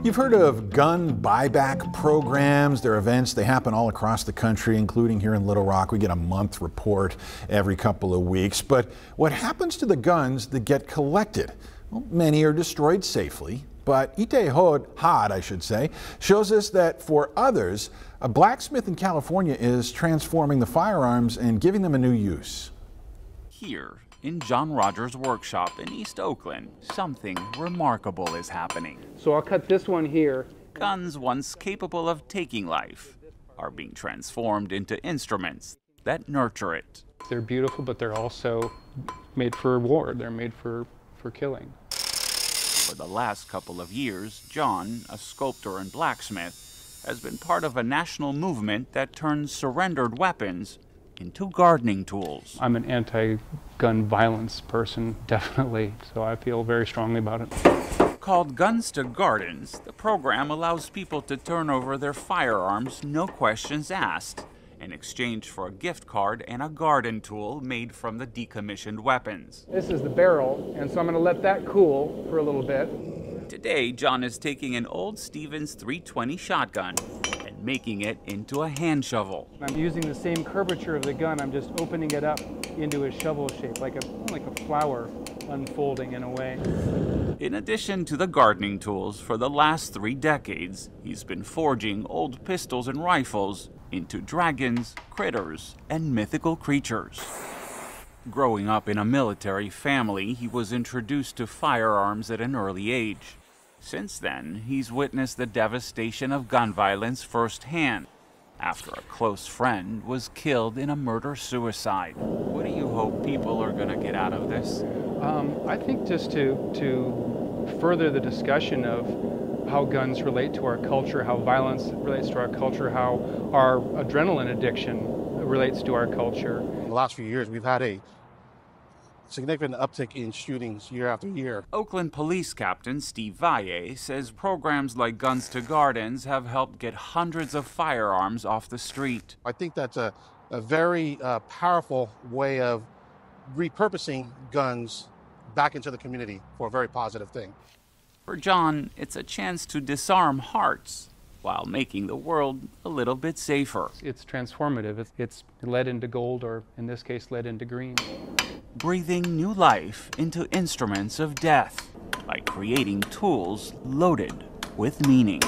You've heard of gun buyback programs. They're events. They happen all across the country, including here in Little Rock. We get a month report every couple of weeks. But what happens to the guns that get collected? Well, many are destroyed safely. But Ite Had, I should say, shows us that for others, a blacksmith in California is transforming the firearms and giving them a new use. Here, in John Rogers' workshop in East Oakland, something remarkable is happening. So I'll cut this one here. Guns once capable of taking life are being transformed into instruments that nurture it. They're beautiful, but they're also made for war. They're made for killing. For the last couple of years, John, a sculptor and blacksmith, has been part of a national movement that turns surrendered weapons into gardening tools. I'm an anti-gun violence person, definitely, so I feel very strongly about it. Called Guns to Gardens, the program allows people to turn over their firearms, no questions asked, in exchange for a gift card and a garden tool made from the decommissioned weapons. This is the barrel, and so I'm going to let that cool for a little bit. Today, John is taking an old Stevens 320 shotgun and making it into a hand shovel. I'm using the same curvature of the gun. I'm just opening it up into a shovel shape, like a flower unfolding in a way. In addition to the gardening tools, for the last 3 decades, he's been forging old pistols and rifles into dragons, critters, and mythical creatures. Growing up in a military family, he was introduced to firearms at an early age. Since then, he's witnessed the devastation of gun violence firsthand, after a close friend was killed in a murder-suicide. What do you hope people are going to get out of this? I think just to further the discussion of how guns relate to our culture, how violence relates to our culture, how our adrenaline addiction relates to our culture. In the last few years, we've had a significant uptick in shootings year after year. Oakland Police Captain Steve Valle says programs like Guns to Gardens have helped get hundreds of firearms off the street. I think that's a very powerful way of repurposing guns back into the community for a very positive thing. For John, it's a chance to disarm hearts while making the world a little bit safer. It's transformative. It's lead into gold, or in this case, lead into green. Breathing new life into instruments of death by creating tools loaded with meaning.